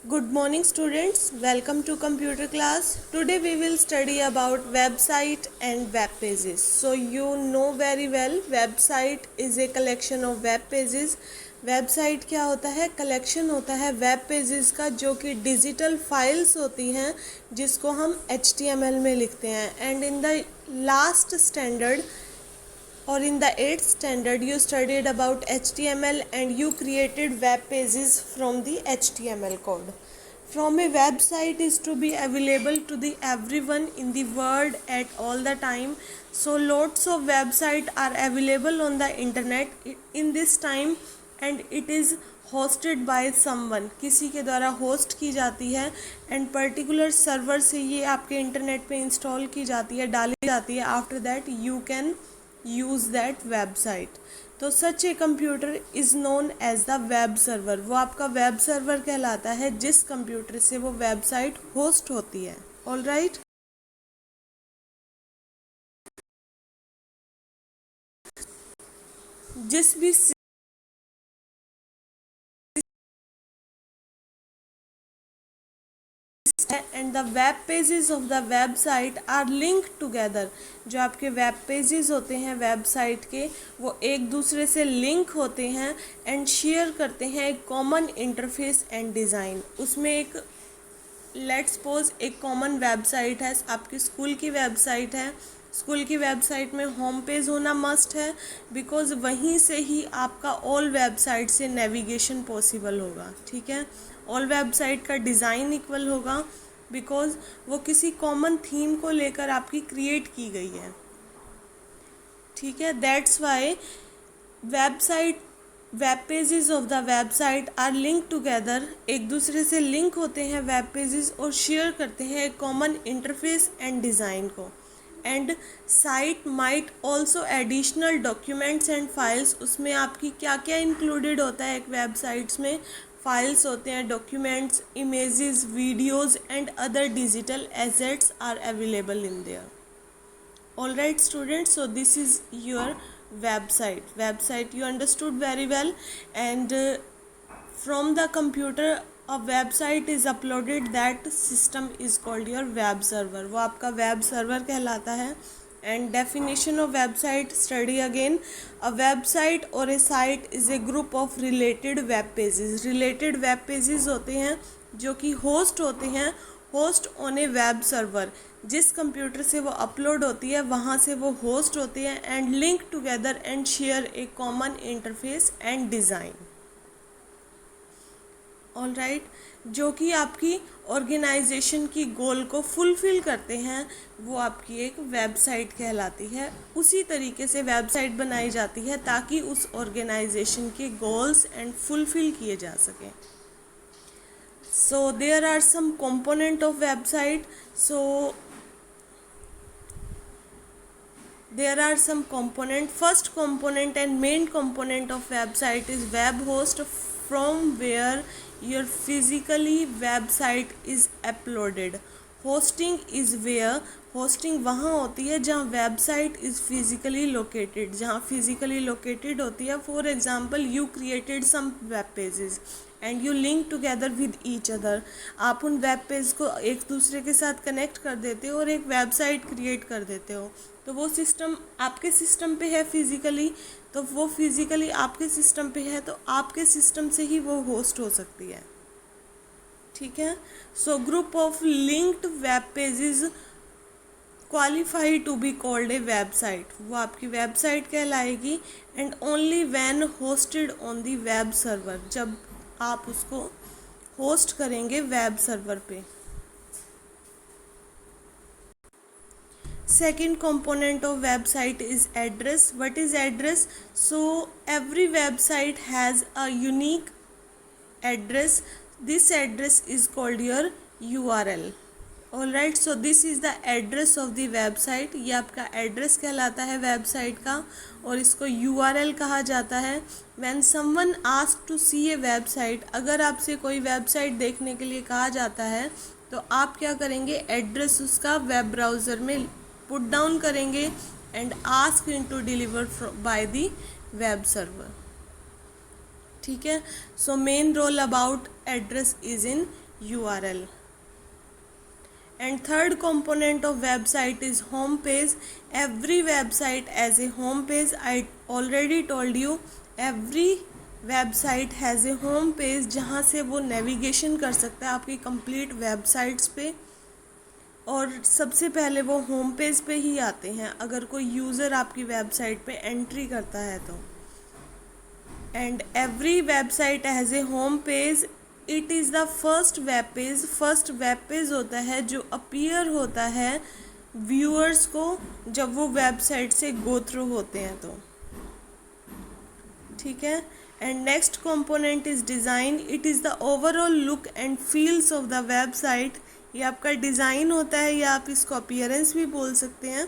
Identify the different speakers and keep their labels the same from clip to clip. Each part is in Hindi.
Speaker 1: Good morning students, welcome to computer class. Today we will study about website and web pages. So you know very well website is a collection of web pages. Website क्या होता है? कलेक्शन होता है वेब पेजेस का जो कि डिजिटल फाइल्स होती हैं जिसको हम HTML में लिखते हैं. And in the last standard or in the 8th standard you studied about HTML and you created web pages from the HTML code. From a website is to be available to the everyone in the world at all the time. So lots of websites are available on the internet in this time and it is hosted by someone. किसी के द्वारा होस्ट की जाती है एंड पर्टिकुलर सर्वर से ये आपके इंटरनेट पे इंस्टॉल की जाती है, डाली जाती है. After that you can use that website. तो such a computer is known as the web server. वो आपका वेब सर्वर कहलाता है जिस कंप्यूटर से वो वेबसाइट होस्ट होती है. ऑल राइट, जिस भी and the web pages of the website R link together. जो आपके वेब पेजेस होते हैं वेबसाइट के वो एक दूसरे से लिंक होते हैं एंड शेयर करते हैं एक कॉमन इंटरफेस एंड डिज़ाइन. उसमें एक लेट्स सपोज एक कॉमन वेबसाइट है, आपकी स्कूल की वेबसाइट है. स्कूल की वेबसाइट में होम पेज होना मस्ट है बिकॉज वहीं से ही आपका ऑल वेबसाइट से नेविगेशन पॉसिबल होगा. ठीक है, ऑल वेबसाइट का डिज़ाइन इक्वल होगा बिकॉज वो किसी कॉमन थीम को लेकर आपकी क्रिएट की गई है. ठीक है, that's why web pages of the website R link together. एक दूसरे से लिंक होते हैं वेब पेजेस और शेयर करते हैं एक कॉमन इंटरफेस एंड डिज़ाइन को. And site might also additional documents and files. उसमें आपकी क्या क्या इंक्लूडेड होता है एक वेबसाइट्स में? फाइल्स होते हैं, documents, images, videos and other digital assets are available in there. All right students, so this is your website you understood very well. And from the computer a website is uploaded, that system is called your web server. वो आपका web server कहलाता है. And definition of website, study again. A website or a site is a group of related web pages. Related web pages होते हैं जो कि होस्ट होते हैं, host on A web server. जिस कंप्यूटर से वो अपलोड होती है वहाँ से वो होस्ट होती है and link together and share A common interface and design. All right, जो कि आपकी ऑर्गेनाइजेशन की गोल को फुलफ़िल करते हैं वो आपकी एक वेबसाइट कहलाती है. उसी तरीके से वेबसाइट बनाई जाती है ताकि उस ऑर्गेनाइजेशन के गोल्स एंड फुलफ़िल किए जा सकें. So there are some component of website. So there are some component. First component and main component of website is web host, from where your physically website is uploaded. Hosting is where, hosting वहाँ होती है जहाँ वेबसाइट इज़ फिज़िकली लोकेटेड. जहाँ फिज़िकली लोकेटेड होती है, for example you created some web pages and you link together with each other. आप उन वेब पेज को एक दूसरे के साथ कनेक्ट कर देते हो और एक वेबसाइट क्रिएट कर देते हो. तो वो सिस्टम आपके सिस्टम पे है फिज़िकली, तो वो फिज़िकली आपके सिस्टम पे है तो आपके सिस्टम से ही वो होस्ट हो सकती है. ठीक है, so group of linked web pages qualify to be called a website. वो आपकी वेबसाइट कहलाएगी. And only when hosted on the web server, जब आप उसको होस्ट करेंगे वेब सर्वर पे. Second component of website is address. What is address? So every website has a unique address. This address is called your URL. Alright, so this is the address of the website. ये आपका एड्रेस कहलाता है वेबसाइट का और इसको URL कहा जाता है. When someone asks to see a website, अगर आपसे कोई वेबसाइट देखने के लिए कहा जाता है तो आप क्या करेंगे? एड्रेस उसका वेब ब्राउज़र में पुट डाउन करेंगे and ask in to deliver by the web server. ठीक है, so main role about address is in URL. And third component of website is home page. Every website as a home page. I already told you every website has a home page जहाँ से वो नेविगेशन कर सकता है आपकी कंप्लीट वेबसाइट्स पे, और सबसे पहले वो होम पेज पे ही आते हैं अगर कोई यूज़र आपकी वेबसाइट पे एंट्री करता है तो. And every website has a home page. It is the first web page. First web page होता है जो अपीयर होता है व्यूअर्स को जब वो वेबसाइट से गो थ्रू होते हैं तो. ठीक है. And next component is design. It is the overall look and feels of the website. ये आपका डिज़ाइन होता है या आप इसको अपीयरेंस भी बोल सकते हैं.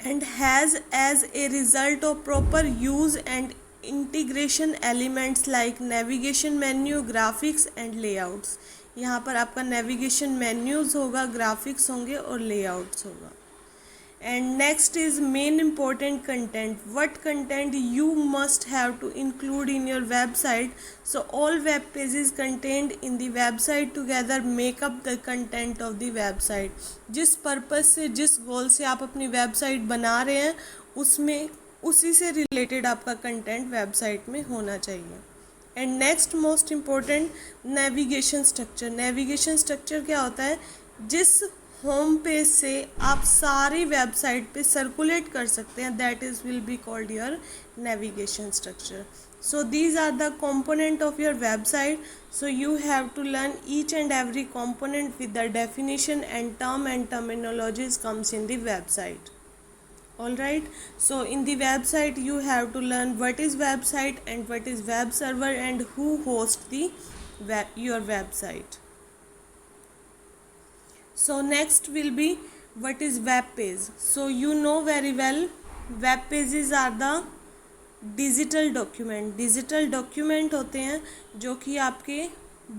Speaker 1: And has as a result of proper use and integration elements like navigation menu, graphics and layouts. यहाँ पर आपका नेविगेशन मेन्यूज़ होगा, ग्राफिक्स होंगे और लेआउट्स होगा. And next is main important content. What content you must have to include in your website. So all web pages contained in the website together make up the content of the website. जिस पर्पस से, जिस गोल से आप अपनी वेबसाइट बना रहे हैं उसमें उसी से रिलेटेड आपका कंटेंट वेबसाइट में होना चाहिए. And next most important, navigation structure. Navigation structure क्या होता है? जिस होम पेज से आप सारी वेबसाइट पे सर्कुलेट कर सकते हैं, that is will be called your navigation structure. So these are the component of your website. So you have to learn each and every component with the definition and terminologies comes in the website. Alright, so in the website you have to learn what is website and what is web server and who hosts the your website. So next will be what is web page. So you know very well web pages are the digital document. Digital document होते हैं जो कि आपके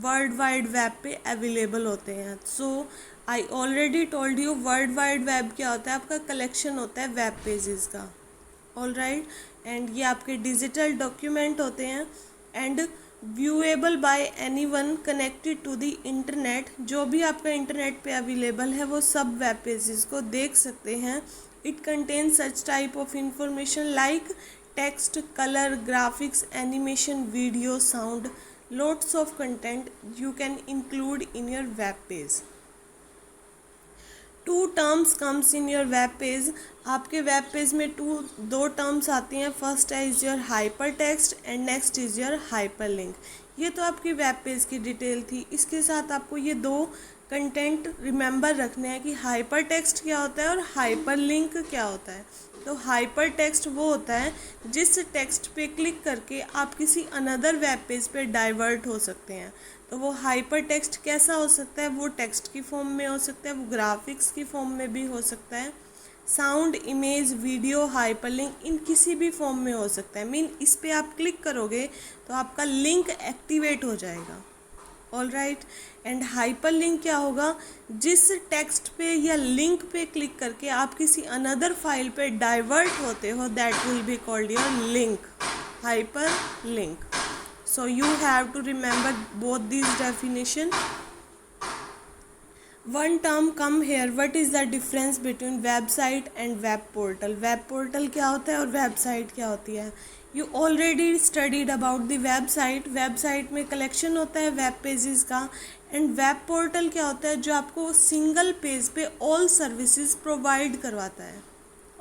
Speaker 1: वर्ल्ड वाइड वेब पे अवेलेबल होते हैं. So I already told you world wide web क्या होता है? आपका कलेक्शन होता है वेब पेजेस का. ऑल राइट, एंड ये आपके डिजिटल डॉक्यूमेंट होते हैं and viewable by anyone connected to the internet. जो भी आपका इंटरनेट पे अवेलेबल है वो सब वेब पेजेस को देख सकते हैं. It contain such type of information like text, colour, graphics, animation, video, sound, lots of content you can include in your web page. Two terms comes in your web page. आपके वेब पेज में दो टर्म्स आती हैं. First is your hypertext and next is your hyperlink. ये तो आपकी वेब पेज की डिटेल थी. इसके साथ आपको ये दो कंटेंट रिमेंबर रखने हैं कि हाइपर टेक्स्ट क्या होता है और हाइपर लिंक क्या होता है. तो हाइपर टेक्स्ट वो होता है जिस टेक्स्ट पे क्लिक करके आप किसी अनदर वेब पेज पे डाइवर्ट हो सकते हैं. तो वो हाइपर टेक्स्ट कैसा हो सकता है? वो टेक्स्ट की फॉर्म में हो सकता है, वो ग्राफिक्स की फॉर्म में भी हो सकता है, साउंड, इमेज, वीडियो, हाइपरलिंक, इन किसी भी फॉर्म में हो सकता है. मीन इस पे आप क्लिक करोगे तो आपका लिंक एक्टिवेट हो जाएगा. ऑल राइट, एंड हाइपरलिंक क्या होगा? जिस टेक्स्ट पे या लिंक पे क्लिक करके आप किसी अनदर फाइल पे डाइवर्ट होते हो, that will be called your link, hyper link. So you have to remember both these definition. One term come here. What is the difference between website and web portal? Web portal क्या होता है और website क्या होती है? You already studied about the website. website में collection होता है web pages का, and web portal क्या होता है? जो आपको single page पे all services provide करवाता है.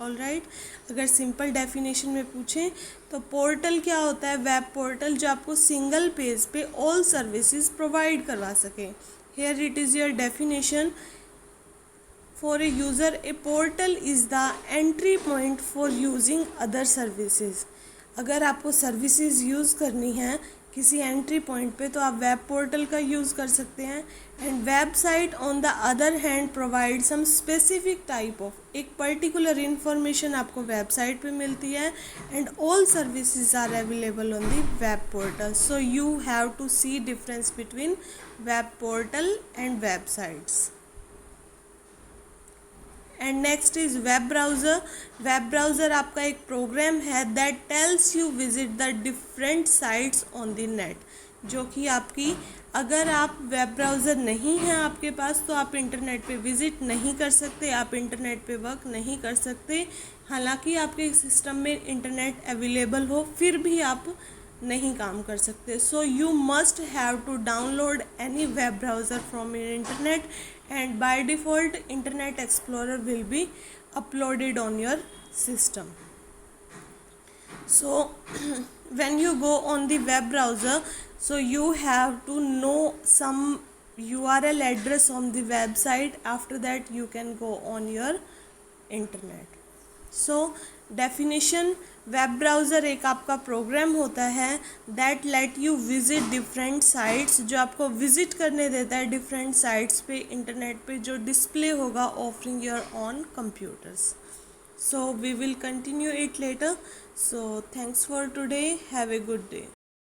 Speaker 1: ऑल राइट, अगर सिंपल डेफिनेशन में पूछें तो पोर्टल क्या होता है? वेब पोर्टल जो आपको सिंगल पेज पे ऑल सर्विसेज प्रोवाइड करवा सके. Here it is your definition. For a user a portal is the entry point for using other services. अगर आपको सर्विसेज यूज़ करनी है किसी एंट्री पॉइंट पे तो आप वेब पोर्टल का यूज़ कर सकते हैं. And website on the other hand provide some specific type of, एक पर्टिकुलर इन्फॉर्मेशन आपको वेबसाइट पे मिलती है and all services are available on the web portal. So you have to see difference between web portal and websites. And next is web browser. Web browser आपका एक प्रोग्राम है that tells you visit the different sites on the net, जो कि आपकी, अगर आप वेब ब्राउज़र नहीं है आपके पास तो आप इंटरनेट पे विज़िट नहीं कर सकते, आप इंटरनेट पे वर्क नहीं कर सकते। हालांकि आपके सिस्टम में इंटरनेट अवेलेबल हो फिर भी आप नहीं काम कर सकते। So you must have to download any web browser from your internet and by default internet explorer will be uploaded on your system. So when you go on the web browser, so you have to know some URL address on the website. After that you can go on your internet. So definition, web browser एक आपका प्रोग्राम होता है that let you visit different sites, जो आपको विजिट करने देता है डिफरेंट साइट्स पे इंटरनेट पे जो डिस्प्ले होगा offering your on computers. So we will continue it later. So thanks for today. Have a good day.